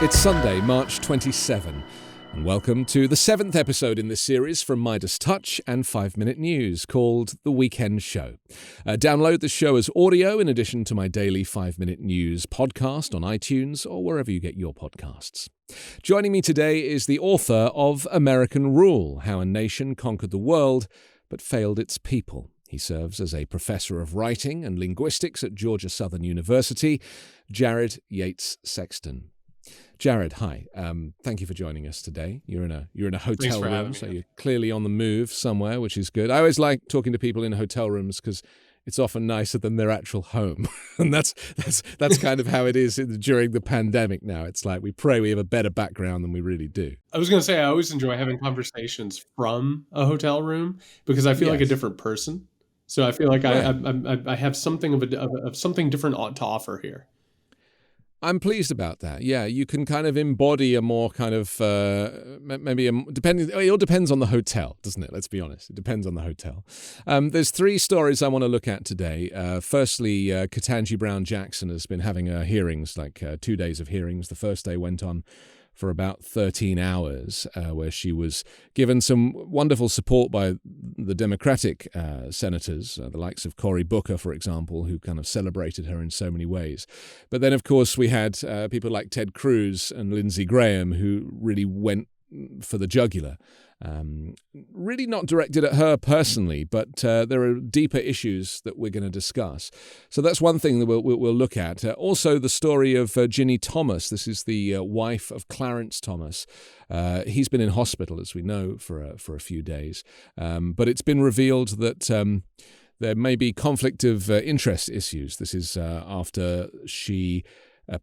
It's Sunday, March 27, and welcome to the 7th episode in this series from Midas Touch and 5-Minute News called The Weekend Show. Download the show as audio in addition to my daily 5-Minute News podcast on iTunes or wherever you get your podcasts. Joining me today is the author of American Rule, How a Nation Conquered the World but Failed Its People. He serves as a professor of writing and linguistics at Georgia Southern University, Jared Yates Sexton. Jared, hi. Thank you for joining us today. You're in a hotel room, so you're clearly on the move somewhere, which is good. I always like talking to people in hotel rooms because it's often nicer than their actual home, and that's kind of how it is during the pandemic. Now it's like we pray we have a better background than we really do. I was going to say I always enjoy having conversations from a hotel room because I feel like a different person. So I feel like I have something of something different to offer here. I'm pleased about that. Yeah, you can kind of embody a more kind of it all depends on the hotel, doesn't it? Let's be honest. It depends on the hotel. There's 3 stories I want to look at today. Firstly, Ketanji Brown Jackson has been having hearings, 2 days of hearings. The first day went on for about 13 hours, where she was given some wonderful support by the Democratic senators, the likes of Cory Booker, for example, who kind of celebrated her in so many ways. But then, of course, we had people like Ted Cruz and Lindsey Graham who really went for the jugular. Really not directed at her personally, but there are deeper issues that we're going to discuss. So that's one thing that we'll look at. Also, the story of Ginny Thomas. This is the wife of Clarence Thomas. He's been in hospital, as we know, for a few days. But it's been revealed that there may be conflict of interest issues. This is after she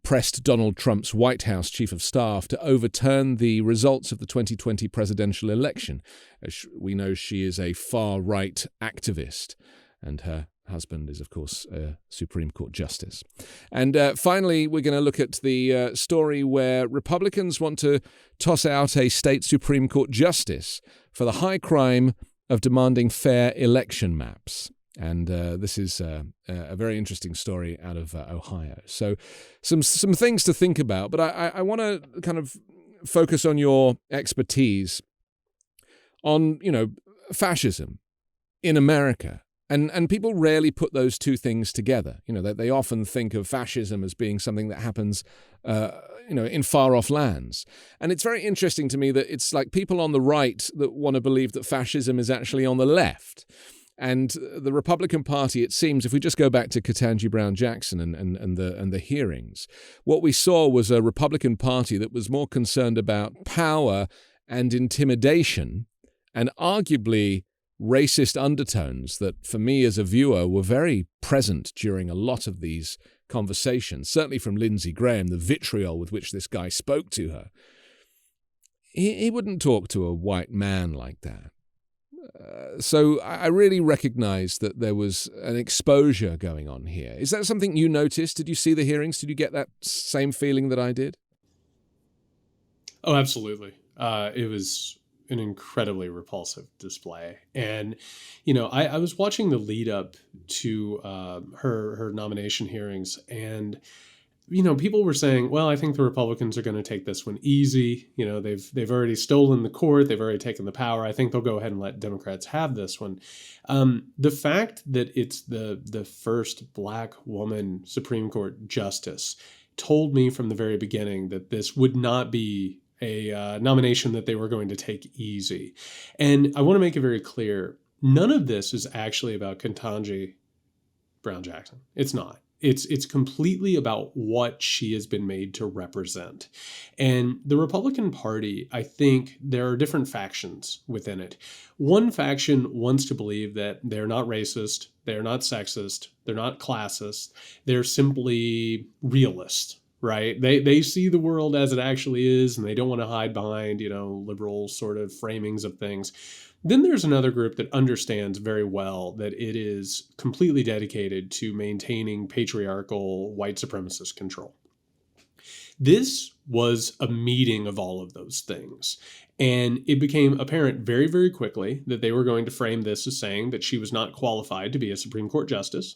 pressed Donald Trump's White House chief of staff to overturn the results of the 2020 presidential election. As we know, she is a far-right activist, and her husband is, of course, a Supreme Court justice. And finally, we're going to look at the story where Republicans want to toss out a state Supreme Court justice for the high crime of demanding fair election maps. And this is a very interesting story out of Ohio. So some things to think about, but I want to kind of focus on your expertise on, fascism in America. And people rarely put those two things together. They often think of fascism as being something that happens, in far-off lands. And it's very interesting to me that it's like people on the right that want to believe that fascism is actually on the left. And the Republican Party, it seems, if we just go back to Ketanji Brown Jackson and the hearings, what we saw was a Republican Party that was more concerned about power and intimidation and arguably racist undertones that, for me as a viewer, were very present during a lot of these conversations, certainly from Lindsey Graham, the vitriol with which this guy spoke to her. He wouldn't talk to a white man like that. So I really recognize that there was an exposure going on here. Is that something you noticed? Did you see the hearings? Did you get that same feeling that I did? Oh, absolutely. It was an incredibly repulsive display. And, I was watching the lead up to her nomination hearings, and people were saying, well, I think the Republicans are going to take this one easy. They've already stolen the court. They've already taken the power. I think they'll go ahead and let Democrats have this one. The fact that it's the first Black woman Supreme Court justice told me from the very beginning that this would not be a nomination that they were going to take easy. And I want to make it very clear, none of this is actually about Ketanji Brown Jackson. It's not. It's completely about what she has been made to represent. And the Republican Party, I think there are different factions within it. One faction wants to believe that they're not racist, they're not sexist, they're not classist, they're simply realist, right? They see the world as it actually is, and they don't want to hide behind, liberal sort of framings of things. Then there's another group that understands very well that it is completely dedicated to maintaining patriarchal white supremacist control. This was a meeting of all of those things. And it became apparent very, very quickly that they were going to frame this as saying that she was not qualified to be a Supreme Court justice.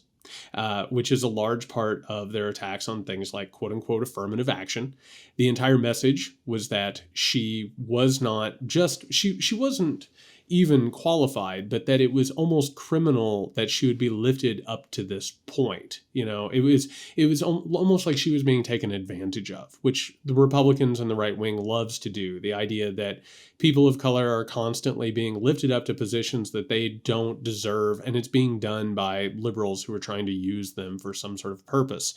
which is a large part of their attacks on things like quote unquote affirmative action. The entire message was that she was not just, she wasn't even qualified, but that it was almost criminal that she would be lifted up to this point. It was almost like she was being taken advantage of, which the Republicans and the right wing loves to do. The idea that people of color are constantly being lifted up to positions that they don't deserve, and it's being done by liberals who are trying to use them for some sort of purpose.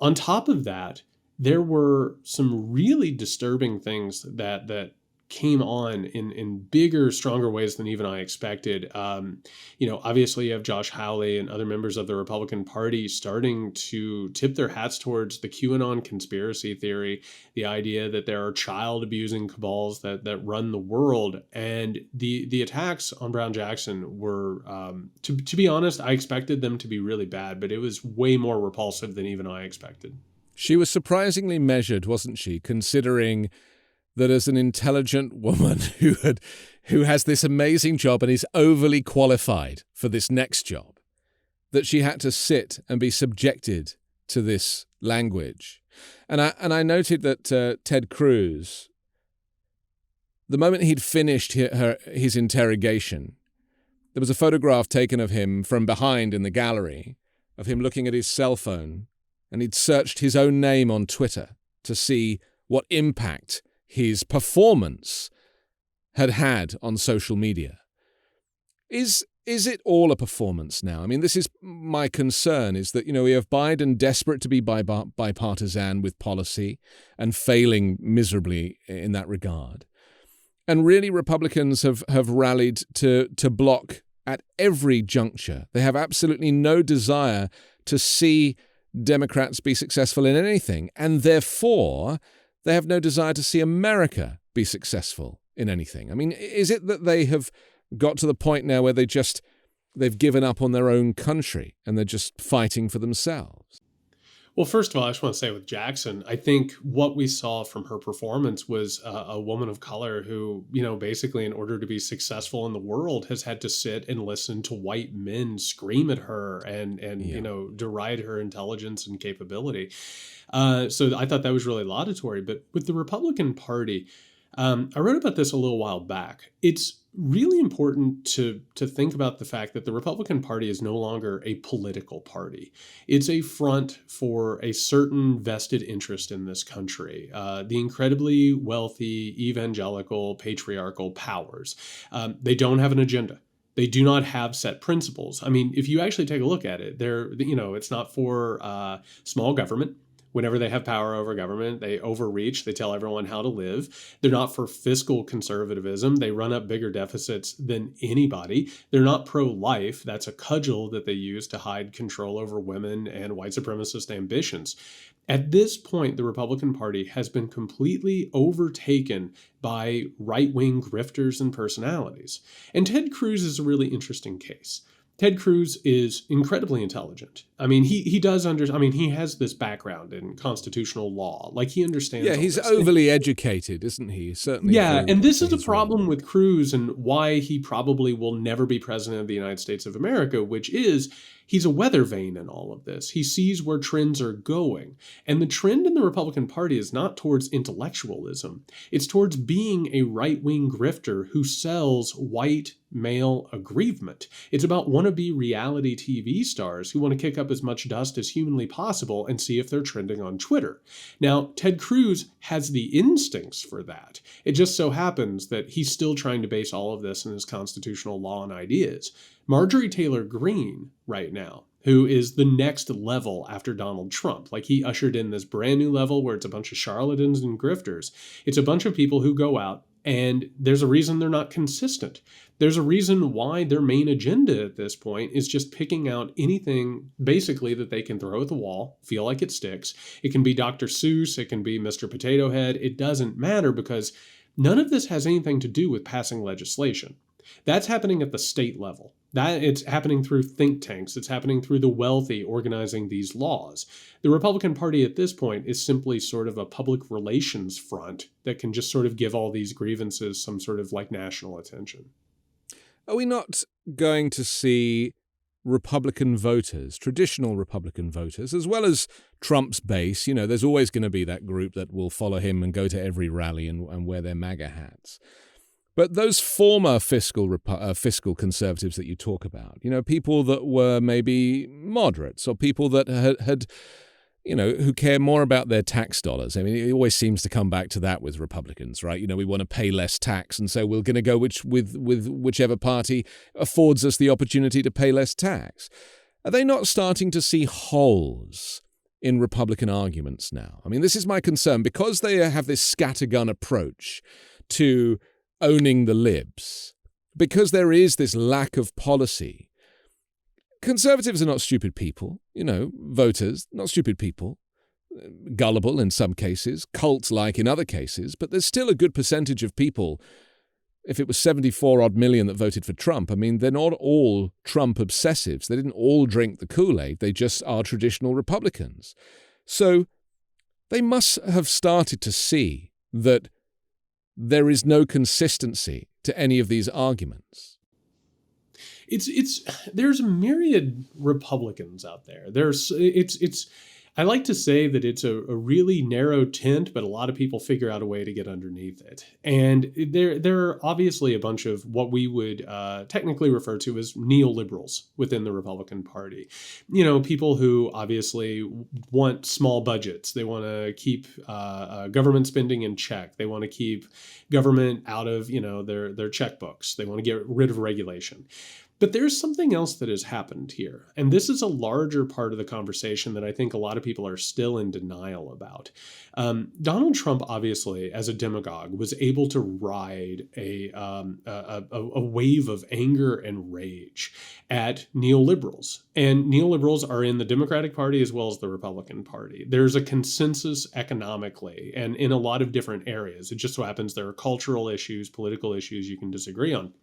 On top of that, there were some really disturbing things that came on in bigger, stronger ways than even I expected. Obviously you have Josh Hawley and other members of the Republican Party starting to tip their hats towards the QAnon conspiracy theory, the idea that there are child abusing cabals that run the world. And the attacks on Brown Jackson were, to be honest, I expected them to be really bad, but it was way more repulsive than even I expected. She was surprisingly measured, wasn't she, considering that as an intelligent woman who has this amazing job and is overly qualified for this next job, that she had to sit and be subjected to this language. And I noted that Ted Cruz, the moment he'd finished his interrogation, there was a photograph taken of him from behind in the gallery, of him looking at his cell phone, and he'd searched his own name on Twitter to see what impact his performance had on social media. Is it all a performance now? I mean, this is my concern, is that, we have Biden desperate to be bipartisan with policy and failing miserably in that regard. And really, Republicans have rallied to block at every juncture. They have absolutely no desire to see Democrats be successful in anything, and therefore they have no desire to see America be successful in anything. I mean, is it that they have got to the point now where they've given up on their own country and they're just fighting for themselves? Well, first of all, I just want to say with Jackson, I think what we saw from her performance was a woman of color who, basically in order to be successful in the world has had to sit and listen to white men scream at her and deride her intelligence and capability. So I thought that was really laudatory. But with the Republican Party, I wrote about this a little while back. It's really important to think about the fact that the Republican Party is no longer a political party. It's a front for a certain vested interest in this country, the incredibly wealthy, evangelical, patriarchal powers. They don't have an agenda. They do not have set principles. I mean, if you actually take a look at it, it's not for small government. Whenever they have power over government, they overreach. They tell everyone how to live. They're not for fiscal conservatism. They run up bigger deficits than anybody. They're not pro-life. That's a cudgel that they use to hide control over women and white supremacist ambitions. At this point, the Republican Party has been completely overtaken by right-wing grifters and personalities. And Ted Cruz is a really interesting case. Ted Cruz is incredibly intelligent. I mean, he does he has this background in constitutional law. Like, he understands. Yeah, he's overly educated, isn't he? Certainly. Yeah, and this is a problem with Cruz and why he probably will never be president of the United States of America, which is he's a weather vane in all of this. He sees where trends are going. And the trend in the Republican Party is not towards intellectualism. It's towards being a right-wing grifter who sells white male aggrievement. It's about wannabe reality TV stars who want to kick up as much dust as humanly possible and see if they're trending on Twitter. Now, Ted Cruz has the instincts for that. It just so happens that he's still trying to base all of this in his constitutional law and ideas. Marjorie Taylor Greene right now, who is the next level after Donald Trump. Like, he ushered in this brand new level where it's a bunch of charlatans and grifters. It's a bunch of people who go out, and there's a reason they're not consistent. There's a reason why their main agenda at this point is just picking out anything basically that they can throw at the wall, feel like it sticks. It can be Dr. Seuss, it can be Mr. Potato Head. It doesn't matter, because none of this has anything to do with passing legislation. That's happening at the state level. It's happening through think tanks. It's happening through the wealthy organizing these laws. The Republican Party at this point is simply sort of a public relations front that can just sort of give all these grievances some sort of like national attention. Are we not going to see Republican voters, traditional Republican voters, as well as Trump's base. There's always going to be that group that will follow him and go to every rally and wear their MAGA hats. But those former fiscal conservatives that you talk about, people that were maybe moderates or people that had who care more about their tax dollars. I mean, it always seems to come back to that with Republicans, right? We want to pay less tax, and so we're going to go with whichever party affords us the opportunity to pay less tax. Are they not starting to see holes in Republican arguments now? I mean, this is my concern. Because they have this scattergun approach to owning the libs, because there is this lack of policy. Conservatives are not stupid people, voters, not stupid people, gullible in some cases, cult-like in other cases, but there's still a good percentage of people. If it was 74-odd million that voted for Trump, I mean, they're not all Trump obsessives. They didn't all drink the Kool-Aid. They just are traditional Republicans. So they must have started to see that there is no consistency to any of these arguments. There's a myriad Republicans out there. I like to say that it's a really narrow tent, but a lot of people figure out a way to get underneath it. And there are obviously a bunch of what we would technically refer to as neoliberals within the Republican Party. People who obviously want small budgets. They want to keep government spending in check. They want to keep government out of their checkbooks. They want to get rid of regulation. But there's something else that has happened here. And this is a larger part of the conversation that I think a lot of people are still in denial about. Donald Trump, obviously, as a demagogue, was able to ride a wave of anger and rage at neoliberals. And neoliberals are in the Democratic Party as well as the Republican Party. There's a consensus economically and in a lot of different areas. It just so happens there are cultural issues, political issues you can disagree on.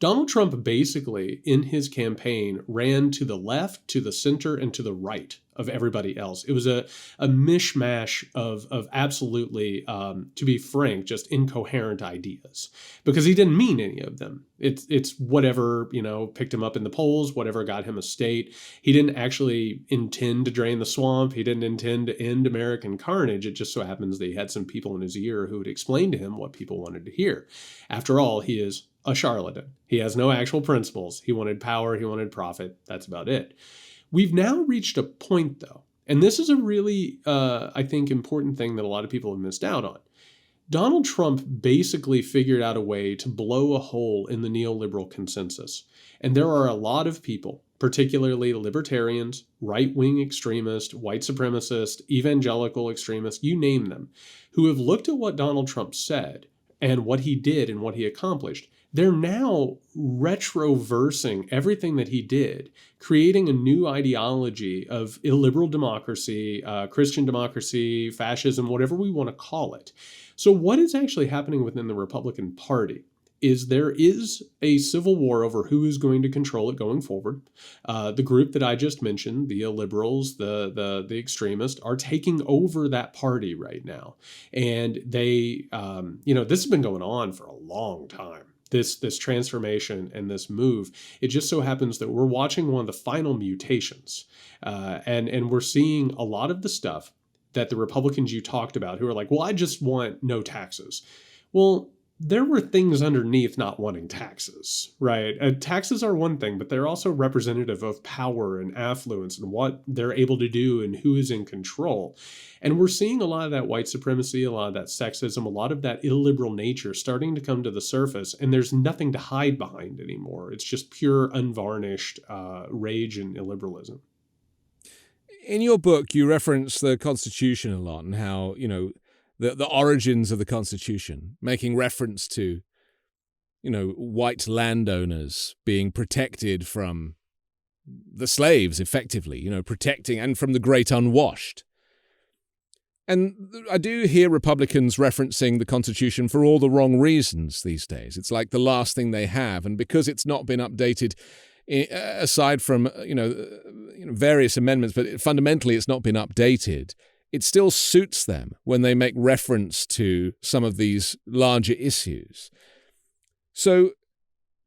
Donald Trump basically, in his campaign, ran to the left, to the center, and to the right of everybody else. It was a mishmash of absolutely, to be frank, just incoherent ideas, because he didn't mean any of them. It's whatever, picked him up in the polls, whatever got him a state. He didn't actually intend to drain the swamp. He didn't intend to end American carnage. It just so happens that he had some people in his ear who would explain to him what people wanted to hear. After all, he is a charlatan. He has no actual principles. He wanted power. He wanted profit. That's about it. We've now reached a point, though, and this is a really, I think, important thing that a lot of people have missed out on. Donald Trump basically figured out a way to blow a hole in the neoliberal consensus. And there are a lot of people, particularly libertarians, right-wing extremists, white supremacists, evangelical extremists, you name them, who have looked at what Donald Trump said and what he did and what he accomplished. They're now retroversing everything that he did, creating a new ideology of illiberal democracy, Christian democracy, fascism, whatever we want to call it. So what is actually happening within the Republican Party is there is a civil war over who is going to control it going forward. The group that I just mentioned, the illiberals, the extremists, are taking over that party right now. And they, this has been going on for a long time. This transformation and this move, it just so happens that we're watching one of the final mutations. And we're seeing a lot of the stuff that the Republicans you talked about who are like, well, I just want no taxes. Well, there were things underneath not wanting taxes, right? Taxes are one thing, but they're also representative of power and affluence and what they're able to do and who is in control. And we're seeing a lot of that white supremacy, a lot of that sexism, a lot of that illiberal nature starting to come to the surface, and there's nothing to hide behind anymore. It's just pure, unvarnished rage and illiberalism. In your book, you reference the Constitution a lot and how, the origins of the Constitution, making reference to, white landowners being protected from the slaves, effectively, protecting, and from the great unwashed. And I do hear Republicans referencing the Constitution for all the wrong reasons these days. It's like the last thing they have, and because it's not been updated, aside from, various amendments, but fundamentally it's not been updated, it still suits them when they make reference to some of these larger issues. So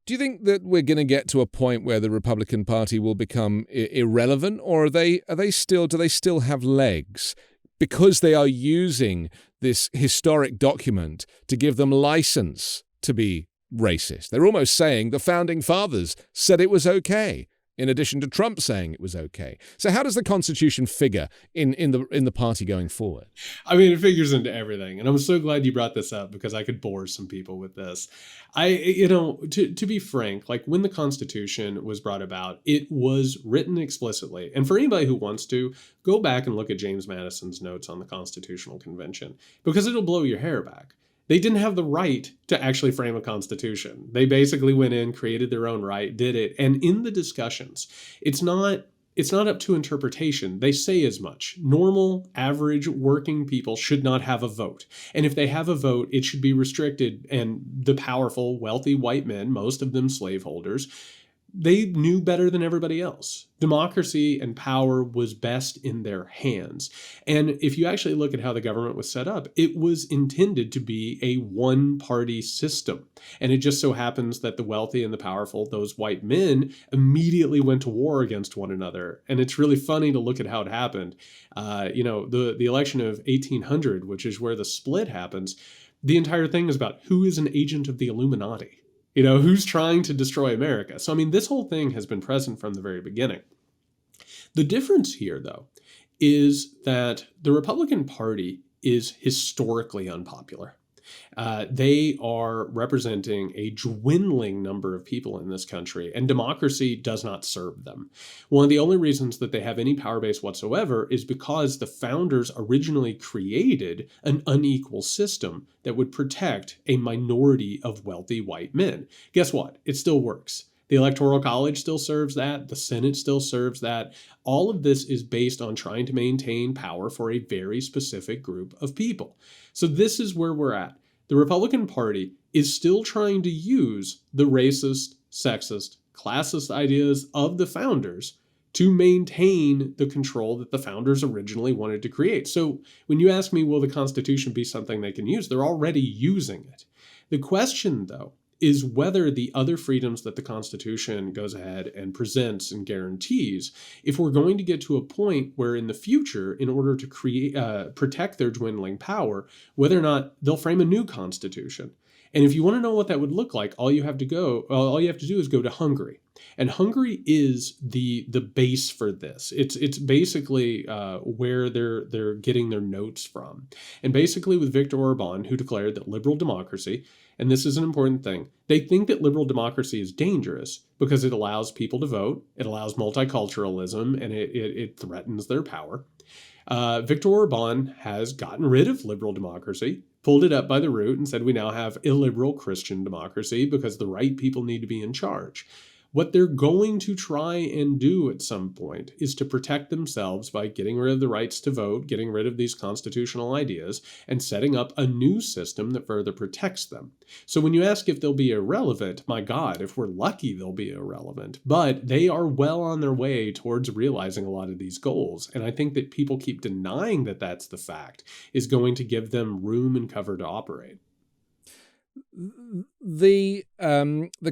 Do you think that we're going to get to a point where the Republican Party will become irrelevant, or do they still have legs because they are using this historic document to give them license to be racist? They're almost saying the founding fathers said it was okay, in addition to Trump saying it was okay. So how does the Constitution figure in the party going forward? I mean, it figures into everything. And I'm so glad you brought this up because I could bore some people with this. To be frank, like when the Constitution was brought about, it was written explicitly. And for anybody who wants to, go back and look at James Madison's notes on the Constitutional Convention, because it'll blow your hair back. They didn't have the right to actually frame a constitution. They basically went in, created their own right, did it. And in the discussions, it's not up to interpretation. They say as much. Normal, average, working people should not have a vote. And if they have a vote, it should be restricted. And the powerful, wealthy white men, most of them slaveholders, they knew better than everybody else. Democracy and power was best in their hands. And if you actually look at how the government was set up, it was intended to be a one-party system. And it just so happens that the wealthy and the powerful, those white men, immediately went to war against one another. And it's really funny to look at how it happened. The election of 1800, which is where the split happens, the entire thing is about who is an agent of the Illuminati. Who's trying to destroy America? So, I mean, this whole thing has been present from the very beginning. The difference here, though, is that the Republican Party is historically unpopular. They are representing a dwindling number of people in this country, and democracy does not serve them. One of the only reasons that they have any power base whatsoever is because the founders originally created an unequal system that would protect a minority of wealthy white men. Guess what? It still works. The Electoral College still serves that. The Senate still serves that. All of this is based on trying to maintain power for a very specific group of people. So this is where we're at. The Republican Party is still trying to use the racist, sexist, classist ideas of the founders to maintain the control that the founders originally wanted to create. So when you ask me, will the Constitution be something they can use? They're already using it. The question, though, is whether the other freedoms that the Constitution goes ahead and presents and guarantees, if we're going to get to a point where in the future, in order to protect their dwindling power, whether or not they'll frame a new Constitution. And if you want to know what that would look like, all you have to do is go to Hungary. And Hungary is the base for this. It's basically where they're getting their notes from. And basically with Viktor Orban, who declared that liberal democracy, and this is an important thing, they think that liberal democracy is dangerous because it allows people to vote, it allows multiculturalism, and it threatens their power. Viktor Orban has gotten rid of liberal democracy, pulled it up by the root, and said we now have illiberal Christian democracy because the right people need to be in charge. What they're going to try and do at some point is to protect themselves by getting rid of the rights to vote, getting rid of these constitutional ideas, and setting up a new system that further protects them. So when you ask if they'll be irrelevant, my God, if we're lucky, they'll be irrelevant. But they are well on their way towards realizing a lot of these goals. And I think that people keep denying that that's the fact is going to give them room and cover to operate. The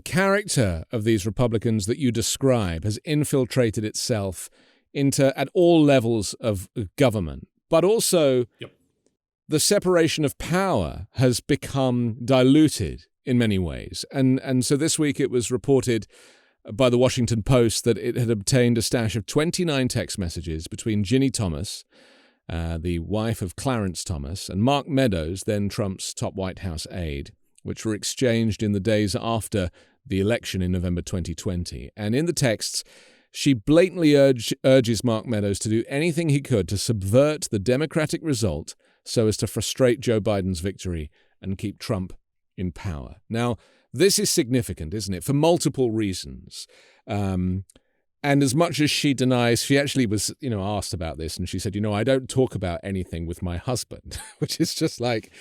character of these Republicans that you describe has infiltrated itself into at all levels of government, but also the separation of power has become diluted in many ways. And so this week it was reported by the Washington Post that it had obtained a stash of 29 text messages between Ginny Thomas, the wife of Clarence Thomas, and Mark Meadows, then Trump's top White House aide, which were exchanged in the days after the election in November 2020. And in the texts, she blatantly urges Mark Meadows to do anything he could to subvert the Democratic result so as to frustrate Joe Biden's victory and keep Trump in power. Now, this is significant, isn't it, for multiple reasons. And as much as she denies, she actually was, asked about this, and she said, I don't talk about anything with my husband, which is just like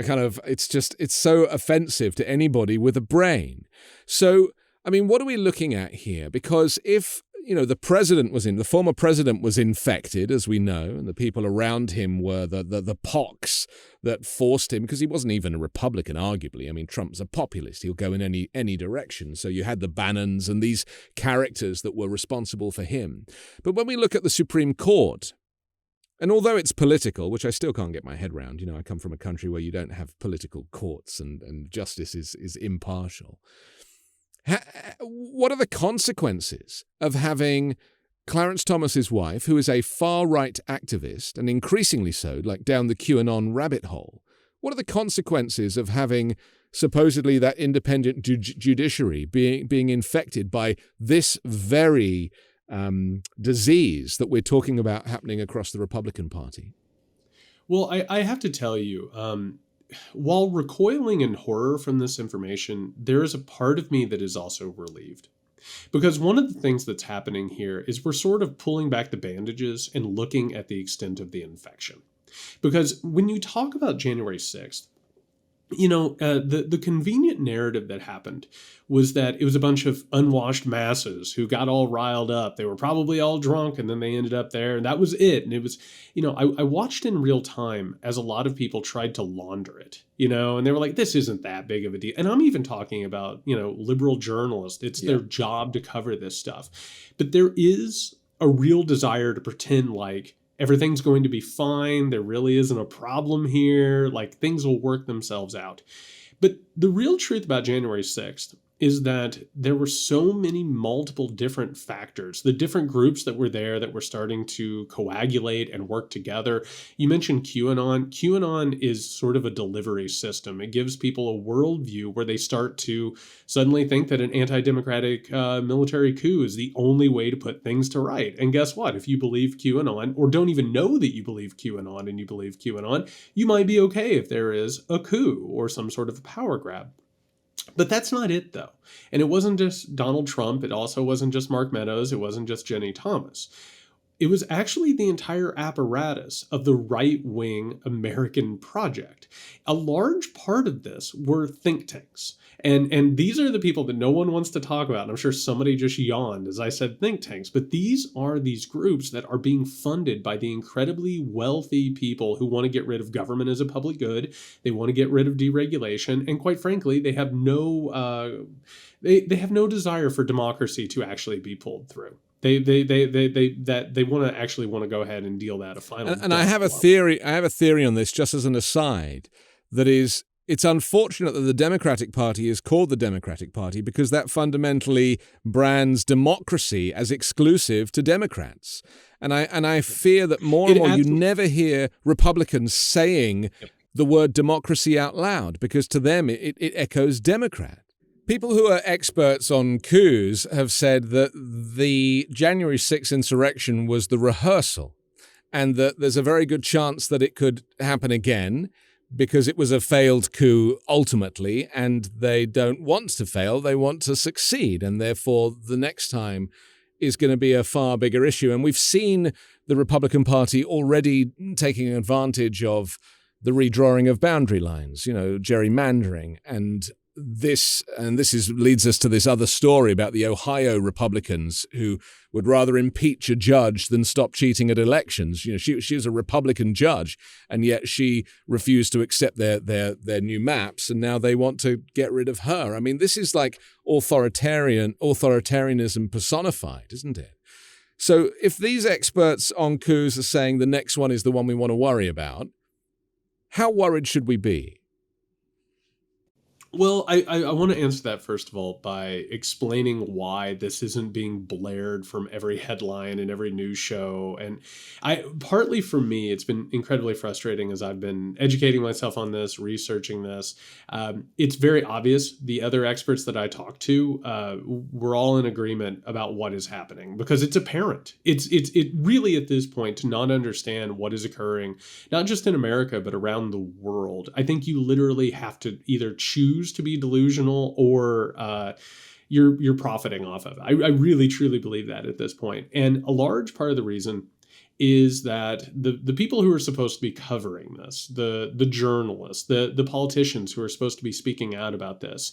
a kind of, it's so offensive to anybody with a brain. So, I mean, what are we looking at here? Because if the former president was infected, as we know, and the people around him were the pox that forced him, because he wasn't even a Republican, arguably. I mean, Trump's a populist. He'll go in any direction. So you had the Bannons and these characters that were responsible for him. But when we look at the Supreme Court, and although it's political, which I still can't get my head around, I come from a country where you don't have political courts and justice is impartial. What are the consequences of having Clarence Thomas's wife, who is a far-right activist, and increasingly so, like down the QAnon rabbit hole? What are the consequences of having supposedly that independent judiciary being infected by this very disease that we're talking about happening across the Republican Party? Well, I have to tell you, while recoiling in horror from this information, there is a part of me that is also relieved. Because one of the things that's happening here is we're sort of pulling back the bandages and looking at the extent of the infection. Because when you talk about January 6th, the convenient narrative that happened was that it was a bunch of unwashed masses who got all riled up. They were probably all drunk, and then they ended up there, and that was it. And it was, I watched in real time as a lot of people tried to launder it, and they were like, this isn't that big of a deal. And I'm even talking about, liberal journalists. It's their job to cover this stuff. But there is a real desire to pretend like everything's going to be fine. There really isn't a problem here. Like, things will work themselves out. But the real truth about January 6th is that there were so many multiple different factors, the different groups that were there that were starting to coagulate and work together. You mentioned QAnon. QAnon is sort of a delivery system. It gives people a worldview where they start to suddenly think that an anti-democratic military coup is the only way to put things to right. And guess what? If you believe QAnon, or don't even know that you believe QAnon and you believe QAnon, you might be okay if there is a coup or some sort of power grab. But that's not it, though. And it wasn't just Donald Trump. It also wasn't just Mark Meadows. It wasn't just Jenny Thomas. It was actually the entire apparatus of the right-wing American project. A large part of this were think tanks. And these are the people that no one wants to talk about. And I'm sure somebody just yawned as I said think tanks. But these are these groups that are being funded by the incredibly wealthy people who want to get rid of government as a public good. They want to get rid of deregulation. And quite frankly, they have no desire for democracy to actually be pulled through. They want to go ahead and deal that a final. And I have a theory. I have a theory on this, just as an aside, that is, it's unfortunate that the Democratic Party is called the Democratic Party because that fundamentally brands democracy as exclusive to Democrats. And I fear that more and more you never hear Republicans saying the word democracy out loud, because to them it echoes Democrat. People who are experts on coups have said that the January 6th insurrection was the rehearsal, and that there's a very good chance that it could happen again because it was a failed coup ultimately, and they don't want to fail, they want to succeed, and therefore the next time is going to be a far bigger issue. And we've seen the Republican Party already taking advantage of the redrawing of boundary lines, gerrymandering, and this leads us to this other story about the Ohio Republicans who would rather impeach a judge than stop cheating at elections. She was a Republican judge, and yet she refused to accept their new maps, and now they want to get rid of her. I mean, this is like authoritarianism personified, isn't it? So if these experts on coups are saying the next one is the one we want to worry about, how worried should we be? Well, I want to answer that, first of all, by explaining why this isn't being blared from every headline and every news show. And partly for me, it's been incredibly frustrating as I've been educating myself on this, researching this. It's very obvious. The other experts that I talked to were all in agreement about what is happening, because it's apparent. It really, at this point, to not understand what is occurring, not just in America, but around the world. I think you literally have to either choose to be delusional or you're profiting off of it. I really, truly believe that at this point. And a large part of the reason is that the people who are supposed to be covering this, the journalists, the politicians who are supposed to be speaking out about this,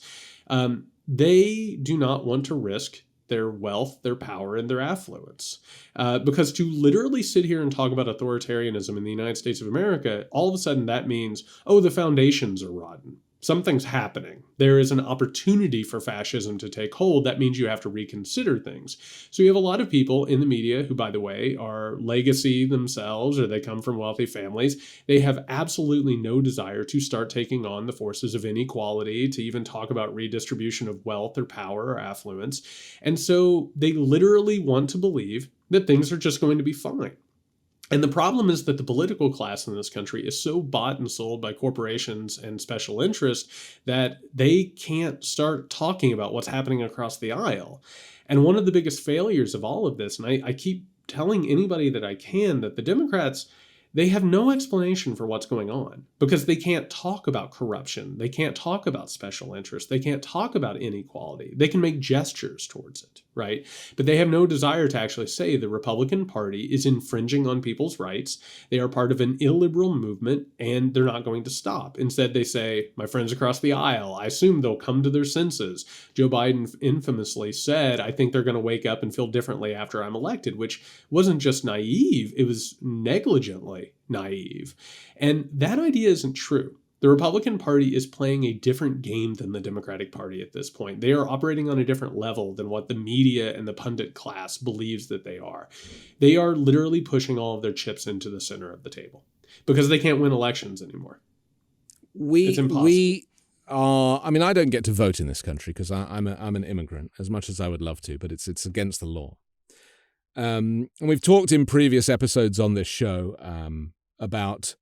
they do not want to risk their wealth, their power, and their affluence. Because to literally sit here and talk about authoritarianism in the United States of America, all of a sudden that means, oh, the foundations are rotten. Something's happening. There is an opportunity for fascism to take hold. That means you have to reconsider things. So you have a lot of people in the media who, by the way, are legacy themselves, or they come from wealthy families. They have absolutely no desire to start taking on the forces of inequality, to even talk about redistribution of wealth or power or affluence. And so they literally want to believe that things are just going to be fine. And the problem is that the political class in this country is so bought and sold by corporations and special interests that they can't start talking about what's happening across the aisle. And one of the biggest failures of all of this, and I keep telling anybody that I can, that the Democrats, they have no explanation for what's going on because they can't talk about corruption. They can't talk about special interests. They can't talk about inequality. They can make gestures towards it, right? But they have no desire to actually say the Republican Party is infringing on people's rights. They are part of an illiberal movement and they're not going to stop. Instead, they say, my friends across the aisle, I assume they'll come to their senses. Joe Biden infamously said, I think they're going to wake up and feel differently after I'm elected, which wasn't just naive, it was negligently naive. And that idea isn't true. The Republican Party is playing a different game than the Democratic Party at this point. They are operating on a different level than what the media and the pundit class believes that they are. They are literally pushing all of their chips into the center of the table because they can't win elections anymore. It's impossible. I mean, I don't get to vote in this country because I'm an immigrant, as much as I would love to, but it's against the law. And we've talked in previous episodes on this show about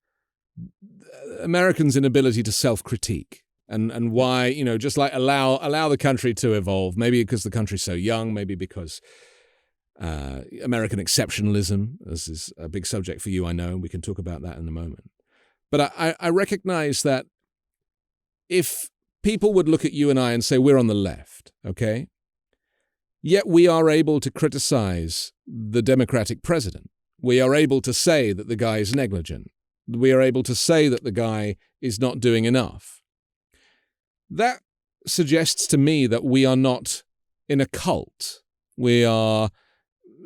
Americans' inability to self-critique and why, just like allow the country to evolve, maybe because the country's so young, maybe because American exceptionalism, this is a big subject for you, I know, and we can talk about that in a moment. But I recognize that if people would look at you and I and say we're on the left, okay, yet we are able to criticize the Democratic president. We are able to say that the guy is negligent. We are able to say that the guy is not doing enough. That suggests to me that we are not in a cult. We are,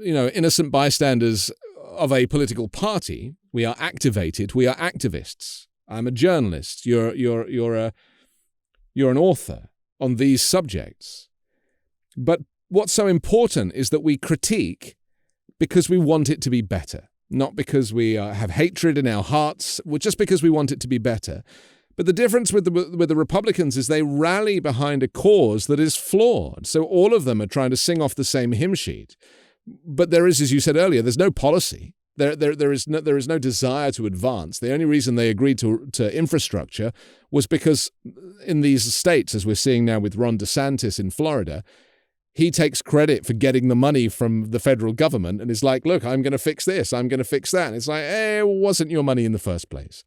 innocent bystanders of a political party. We are activated. We are activists. I'm a journalist. You're an author on these subjects. But what's so important is that we critique because we want it to be better, not because we have hatred in our hearts, just because we want it to be better. But the difference with the Republicans is they rally behind a cause that is flawed. So all of them are trying to sing off the same hymn sheet. But there is, as you said earlier, there's no policy. There is no desire to advance. The only reason they agreed to infrastructure was because in these states, as we're seeing now with Ron DeSantis in Florida, he takes credit for getting the money from the federal government and is like, look, I'm going to fix this, I'm going to fix that. And it's like, it wasn't your money in the first place.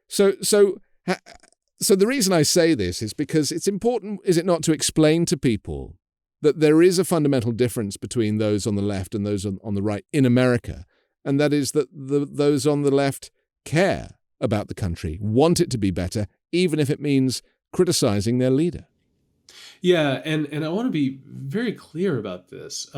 So the reason I say this is because it's important, is it not, to explain to people that there is a fundamental difference between those on the left and those on the right in America. And that is that those on the left care about the country, want it to be better, even if it means criticizing their leader. Yeah, and I want to be very clear about this.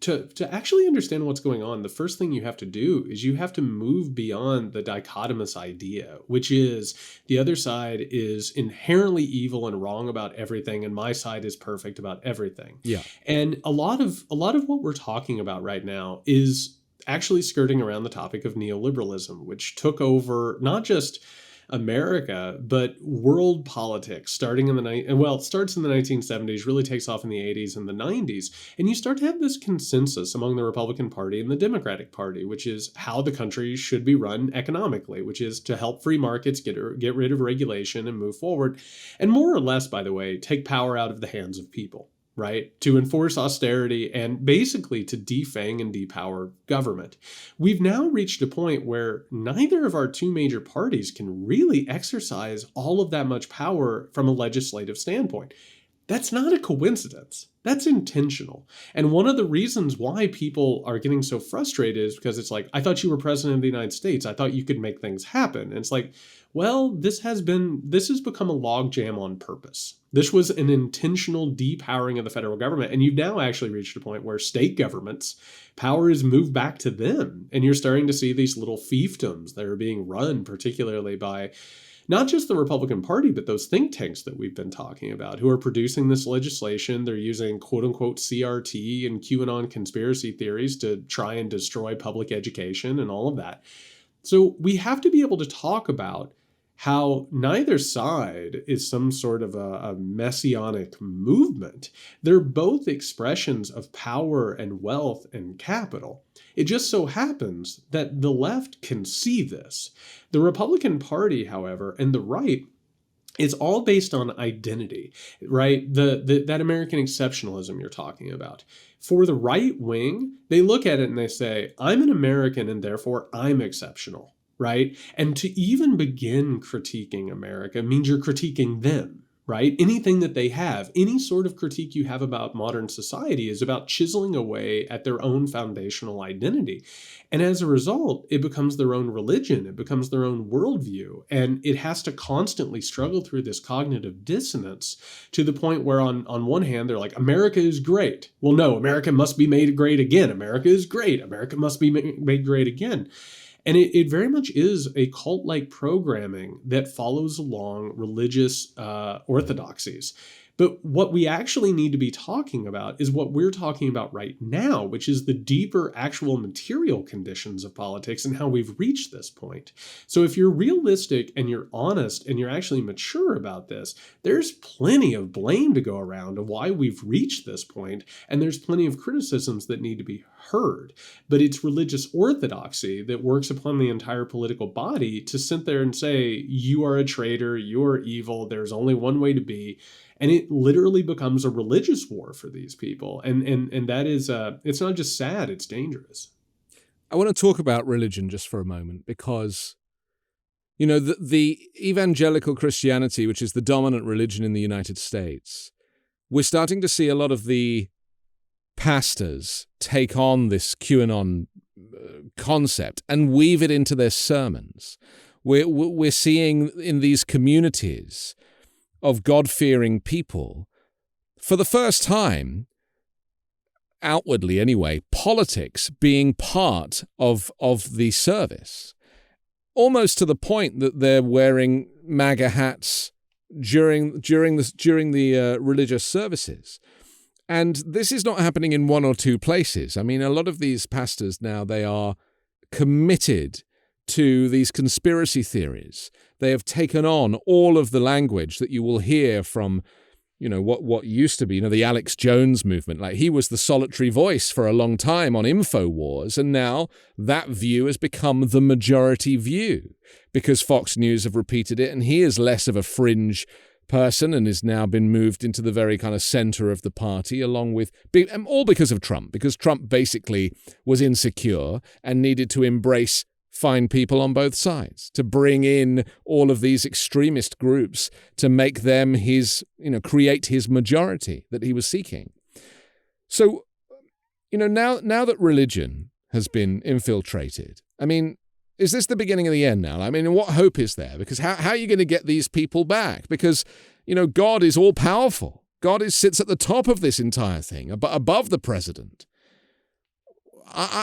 To actually understand what's going on, the first thing you have to do is you have to move beyond the dichotomous idea, which is the other side is inherently evil and wrong about everything, and my side is perfect about everything. Yeah. And a lot of what we're talking about right now is actually skirting around the topic of neoliberalism, which took over not just America, but world politics starting in it starts in the 1970s, really takes off in the 80s and the 90s. And you start to have this consensus among the Republican Party and the Democratic Party, which is how the country should be run economically, which is to help free markets get rid of regulation and move forward. And more or less, by the way, take power out of the hands of people. Right? To enforce austerity and basically to defang and depower government. We've now reached a point where neither of our two major parties can really exercise all of that much power from a legislative standpoint. That's not a coincidence. That's intentional. And one of the reasons why people are getting so frustrated is because it's like, I thought you were president of the United States. I thought you could make things happen. And it's like, well, this has become a logjam on purpose. This was an intentional depowering of the federal government. And you've now actually reached a point where state governments, power is moved back to them. And you're starting to see these little fiefdoms that are being run, particularly by not just the Republican Party, but those think tanks that we've been talking about who are producing this legislation. They're using quote unquote CRT and QAnon conspiracy theories to try and destroy public education and all of that. So we have to be able to talk about how neither side is some sort of a messianic movement. They're both expressions of power and wealth and capital. It just so happens that the left can see this. The Republican Party, however, and the right, it's all based on identity, right? That American exceptionalism you're talking about. For the right wing, they look at it and they say, I'm an American and therefore I'm exceptional. Right? And to even begin critiquing America means you're critiquing them, right? Anything that they have, any sort of critique you have about modern society is about chiseling away at their own foundational identity. And as a result, it becomes their own religion, it becomes their own worldview, and it has to constantly struggle through this cognitive dissonance to the point where on one hand, they're like, America is great. Well, no, America must be made great again. America is great. America must be made great again. And it very much is a cult-like programming that follows along religious orthodoxies. But what we actually need to be talking about is what we're talking about right now, which is the deeper actual material conditions of politics and how we've reached this point. So if you're realistic and you're honest and you're actually mature about this, there's plenty of blame to go around of why we've reached this point, and there's plenty of criticisms that need to be heard. But it's religious orthodoxy that works upon the entire political body to sit there and say, you are a traitor, you are evil, there's only one way to be. And it literally becomes a religious war for these people. And that is, it's not just sad, it's dangerous. I want to talk about religion just for a moment because, you know, the evangelical Christianity, which is the dominant religion in the United States, we're starting to see a lot of the pastors take on this QAnon concept and weave it into their sermons. We're seeing in these communities of God-fearing people, for the first time, outwardly anyway, politics being part of the service, almost to the point that they're wearing MAGA hats during the religious services. And this is not happening in one or two places. I mean, a lot of these pastors now, they are committed to these conspiracy theories. They have taken on all of the language that you will hear from, you know, what used to be, you know, the Alex Jones movement. Like, he was the solitary voice for a long time on InfoWars, and now that view has become the majority view because Fox News have repeated it, and he is less of a fringe person and has now been moved into the very kind of center of the party, along with all because of Trump, because Trump basically was insecure and needed to embrace fine people on both sides, to bring in all of these extremist groups to make them his, you know, create his majority that he was seeking. So, you know, now that religion has been infiltrated, I mean, is this the beginning of the end now? I mean, what hope is there? Because how are you going to get these people back? Because, you know, God is all powerful. God sits at the top of this entire thing, above the president.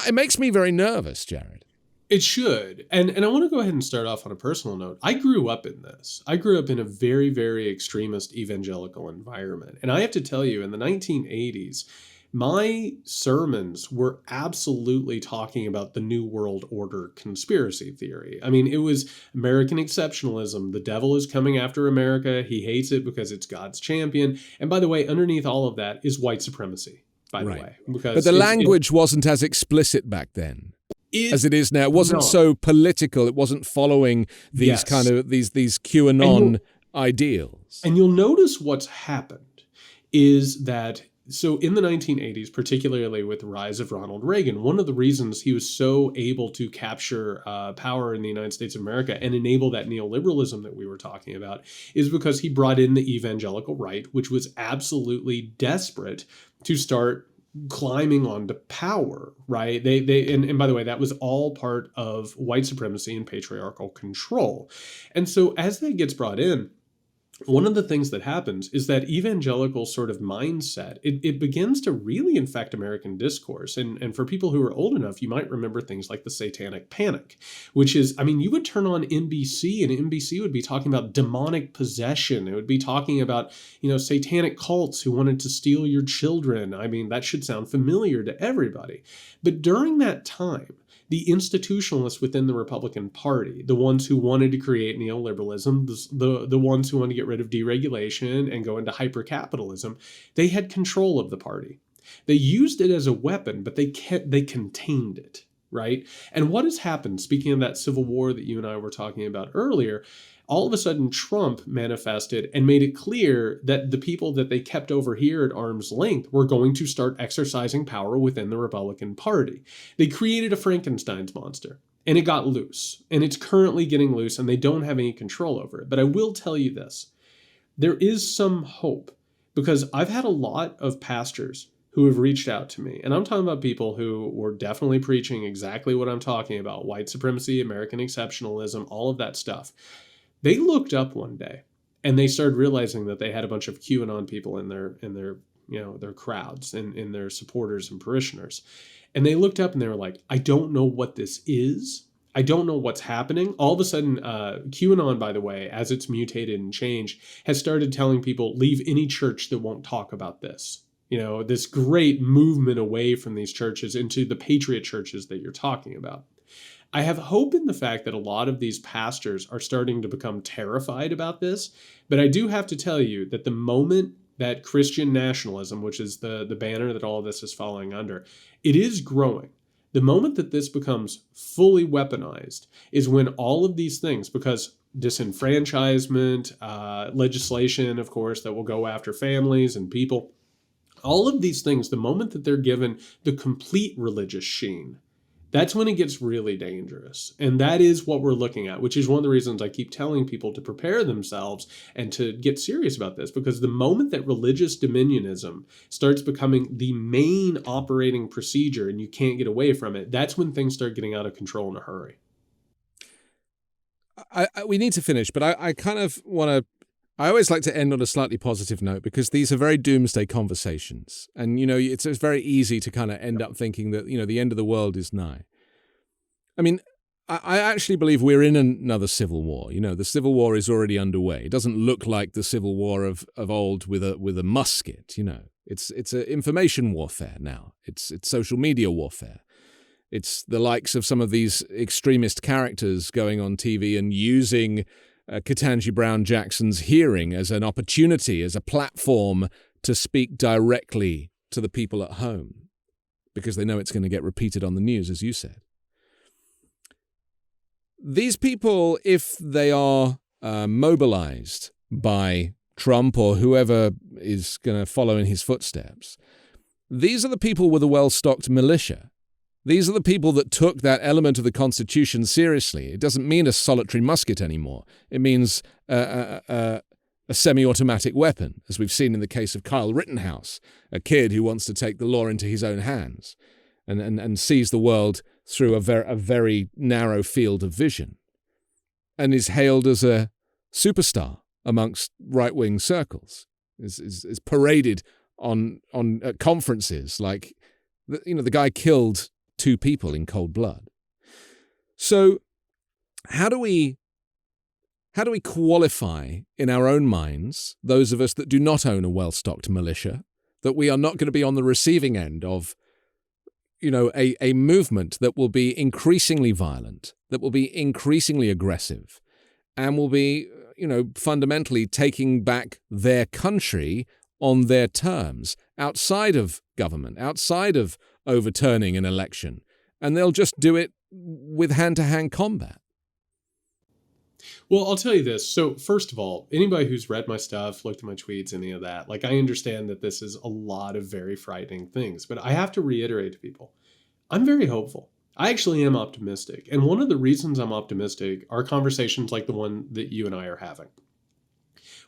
It makes me very nervous, Jared. It should. And I want to go ahead and start off on a personal note. I grew up in this. I grew up in a very, very extremist evangelical environment. And I have to tell you, in the 1980s, my sermons were absolutely talking about the New World Order conspiracy theory. I mean, it was American exceptionalism. The devil is coming after America. He hates it because it's God's champion. And by the way, underneath all of that is white supremacy, by the way. But the language wasn't as explicit back then as it is now. It wasn't so political. It wasn't following these kind of these QAnon ideals. And you'll notice what's happened is that So in the 1980s, particularly with the rise of Ronald Reagan, one of the reasons he was so able to capture power in the United States of America and enable that neoliberalism that we were talking about is because he brought in the evangelical right, which was absolutely desperate to start climbing onto power, right? And by the way, that was all part of white supremacy and patriarchal control. And so as that gets brought in, one of the things that happens is that evangelical sort of mindset, it begins to really infect American discourse. And for people who are old enough, you might remember things like the Satanic Panic, which is, I mean, you would turn on NBC and NBC would be talking about demonic possession. It would be talking about, satanic cults who wanted to steal your children. I mean, that should sound familiar to everybody. But during that time, the institutionalists within the Republican Party, the ones who wanted to create neoliberalism, the ones who wanted to get rid of deregulation and go into hypercapitalism, they had control of the party. They used it as a weapon, but they contained it, right? And what has happened, speaking of that civil war that you and I were talking about earlier, all of a sudden Trump manifested and made it clear that the people that they kept over here at arm's length were going to start exercising power within the Republican Party. They created a Frankenstein's monster, and it got loose, and it's currently getting loose, and they don't have any control over it. But I will tell you this, there is some hope, because I've had a lot of pastors who have reached out to me, and I'm talking about people who were definitely preaching exactly what I'm talking about, white supremacy, American exceptionalism, all of that stuff. They looked up one day and they started realizing that they had a bunch of QAnon people in their crowds and in their supporters and parishioners. And they looked up and they were like, I don't know what this is. I don't know what's happening. All of a sudden, QAnon, by the way, as it's mutated and changed, has started telling people, leave any church that won't talk about this. This great movement away from these churches into the patriot churches that you're talking about. I have hope in the fact that a lot of these pastors are starting to become terrified about this, but I do have to tell you that the moment that Christian nationalism, which is the banner that all of this is falling under, it is growing. The moment that this becomes fully weaponized is when all of these things, because disenfranchisement, legislation, of course, that will go after families and people, all of these things, the moment that they're given the complete religious sheen, that's when it gets really dangerous. And that is what we're looking at, which is one of the reasons I keep telling people to prepare themselves and to get serious about this, because the moment that religious dominionism starts becoming the main operating procedure and you can't get away from it, that's when things start getting out of control in a hurry. We need to finish, but I kind of want to, I always like to end on a slightly positive note, because these are very doomsday conversations. And, it's very easy to kind of end up thinking that, the end of the world is nigh. I mean, I actually believe we're in another civil war. The civil war is already underway. It doesn't look like the civil war of old with a musket, It's a information warfare now. It's social media warfare. It's the likes of some of these extremist characters going on TV and using Ketanji Brown Jackson's hearing as an opportunity, as a platform to speak directly to the people at home, because they know it's going to get repeated on the news, as you said. These people, if they are mobilized by Trump or whoever is going to follow in his footsteps, these are the people with a well-stocked militia. These are the people that took that element of the Constitution seriously. It doesn't mean a solitary musket anymore. It means a semi-automatic weapon, as we've seen in the case of Kyle Rittenhouse, a kid who wants to take the law into his own hands and sees the world through a very narrow field of vision, and is hailed as a superstar amongst right-wing circles, is paraded on at conferences like, the guy killed 2 people in cold blood. So how do we qualify in our own minds, those of us that do not own a well-stocked militia, that we are not going to be on the receiving end of a movement that will be increasingly violent, that will be increasingly aggressive, and will be, fundamentally taking back their country on their terms, outside of government, outside of overturning an election, and they'll just do it with hand-to-hand combat? Well, I'll tell you this. So, first of all, anybody who's read my stuff, looked at my tweets, any of that, like I understand that this is a lot of very frightening things, but I have to reiterate to people, I'm very hopeful. I actually am optimistic. And one of the reasons I'm optimistic are conversations like the one that you and I are having.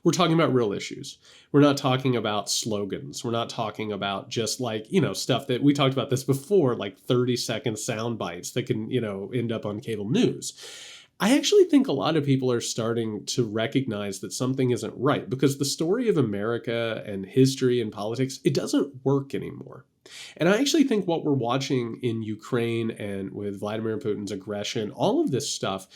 We're talking about real issues. We're not talking about slogans. We're not talking about just like, stuff that we talked about this before, like 30-second sound bites that can, end up on cable news. I actually think a lot of people are starting to recognize that something isn't right because the story of America and history and politics, it doesn't work anymore. And I actually think what we're watching in Ukraine and with Vladimir Putin's aggression, all of this stuff,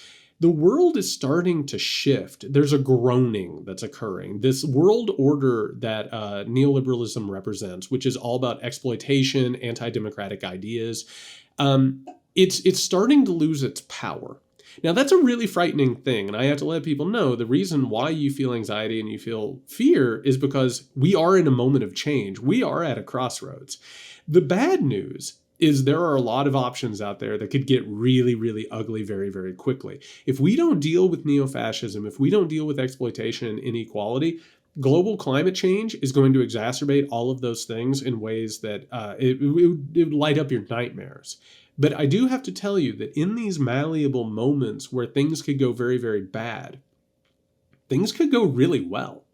the world is starting to shift. There's a groaning that's occurring. This world order that neoliberalism represents, which is all about exploitation, anti-democratic ideas, it's starting to lose its power. Now, that's a really frightening thing, and I have to let people know the reason why you feel anxiety and you feel fear is because we are in a moment of change. We are at a crossroads. The bad news is there are a lot of options out there that could get really, really ugly very, very quickly. If we don't deal with neo-fascism, if we don't deal with exploitation and inequality, global climate change is going to exacerbate all of those things in ways that it would light up your nightmares. But I do have to tell you that in these malleable moments where things could go very, very bad, things could go really well.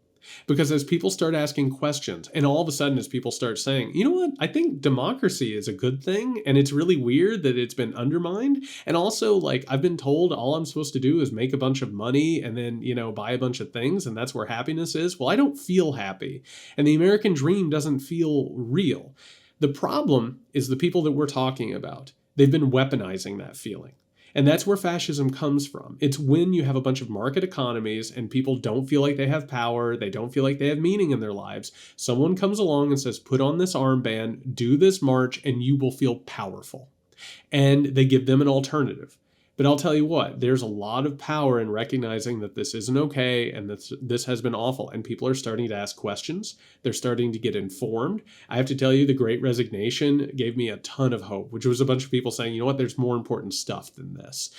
Because as people start asking questions, and all of a sudden as people start saying, you know what, I think democracy is a good thing, and it's really weird that it's been undermined. And also, like, I've been told all I'm supposed to do is make a bunch of money and then, buy a bunch of things, and that's where happiness is. Well, I don't feel happy. And the American dream doesn't feel real. The problem is the people that we're talking about. They've been weaponizing that feeling. And that's where fascism comes from. It's when you have a bunch of market economies and people don't feel like they have power, they don't feel like they have meaning in their lives. Someone comes along and says, put on this armband, do this march, and you will feel powerful. And they give them an alternative. But I'll tell you what, there's a lot of power in recognizing that this isn't okay and that this has been awful. And people are starting to ask questions. They're starting to get informed. I have to tell you, the Great Resignation gave me a ton of hope, which was a bunch of people saying, you know what, there's more important stuff than this.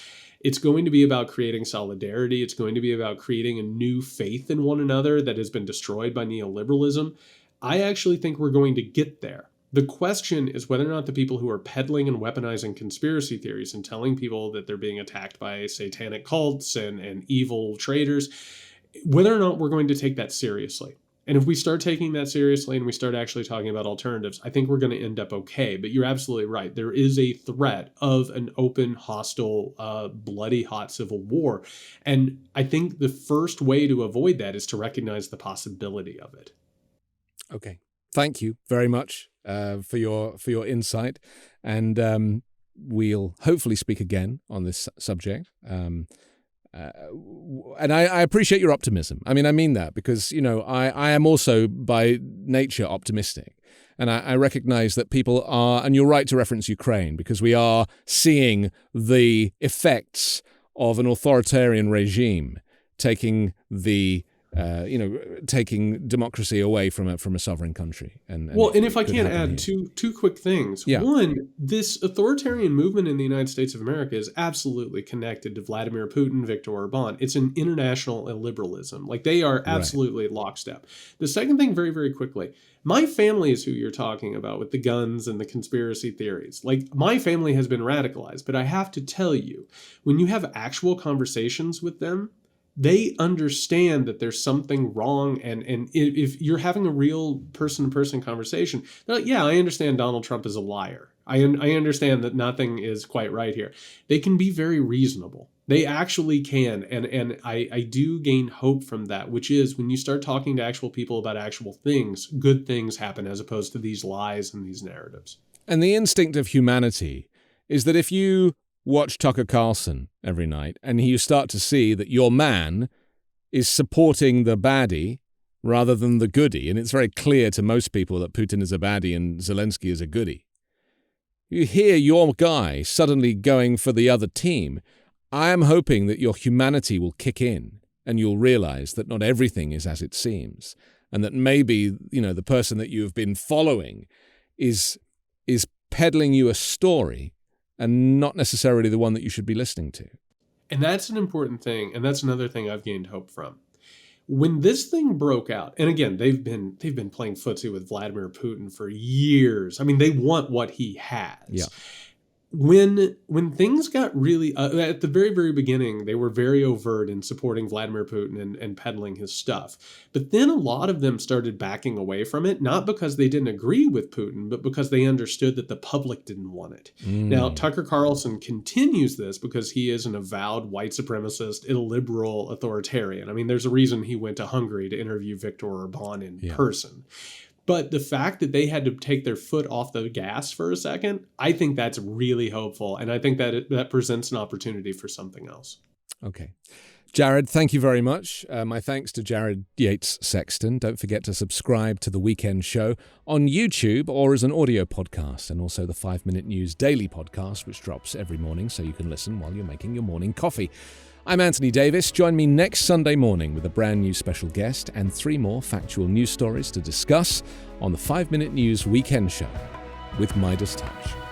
It's going to be about creating solidarity. It's going to be about creating a new faith in one another that has been destroyed by neoliberalism. I actually think we're going to get there. The question is whether or not the people who are peddling and weaponizing conspiracy theories and telling people that they're being attacked by satanic cults and evil traitors, whether or not we're going to take that seriously. And if we start taking that seriously and we start actually talking about alternatives, I think we're going to end up okay. But you're absolutely right. There is a threat of an open, hostile, bloody, hot civil war. And I think the first way to avoid that is to recognize the possibility of it. Okay. Thank you very much for your insight, and we'll hopefully speak again on this subject. And I appreciate your optimism. I mean that because I am also by nature optimistic, and I recognize that people are. And you're right to reference Ukraine because we are seeing the effects of an authoritarian regime taking taking democracy away from a sovereign country. And if I can add two quick things. Yeah. One, this authoritarian movement in the United States of America is absolutely connected to Vladimir Putin, Viktor Orban. It's an international illiberalism. Like they are absolutely lockstep. The second thing, very, very quickly, my family is who you're talking about with the guns and the conspiracy theories. Like my family has been radicalized, but I have to tell you, when you have actual conversations with them, they understand that there's something wrong. And if you're having a real person-to-person conversation, they're like, yeah, I understand Donald Trump is a liar. I understand that nothing is quite right here. They can be very reasonable. They actually can. And I do gain hope from that, which is when you start talking to actual people about actual things, good things happen as opposed to these lies and these narratives. And the instinct of humanity is that if you watch Tucker Carlson every night and you start to see that your man is supporting the baddie rather than the goodie, and it's very clear to most people that Putin is a baddie and Zelensky is a goodie. You hear your guy suddenly going for the other team. I am hoping that your humanity will kick in and you'll realize that not everything is as it seems, and that maybe, the person that you have been following is peddling you a story and not necessarily the one that you should be listening to. And that's an important thing. And that's another thing I've gained hope from. When this thing broke out, and again, they've been playing footsie with Vladimir Putin for years. I mean, they want what he has. Yeah. When things got really at the very, very beginning, they were very overt in supporting Vladimir Putin and peddling his stuff. But then a lot of them started backing away from it, not because they didn't agree with Putin, but because they understood that the public didn't want it. Now, Tucker Carlson continues this because he is an avowed white supremacist, illiberal authoritarian. I mean, there's a reason he went to Hungary to interview Viktor Orban in person. But the fact that they had to take their foot off the gas for a second, I think that's really hopeful. And I think that that presents an opportunity for something else. Okay. Jared, thank you very much. My thanks to Jared Yates Sexton. Don't forget to subscribe to The Weekend Show on YouTube or as an audio podcast, and also the 5 Minute News Daily podcast, which drops every morning so you can listen while you're making your morning coffee. I'm Anthony Davis. Join me next Sunday morning with a brand new special guest and 3 more factual news stories to discuss on the 5 Minute News Weekend Show with Midas Touch.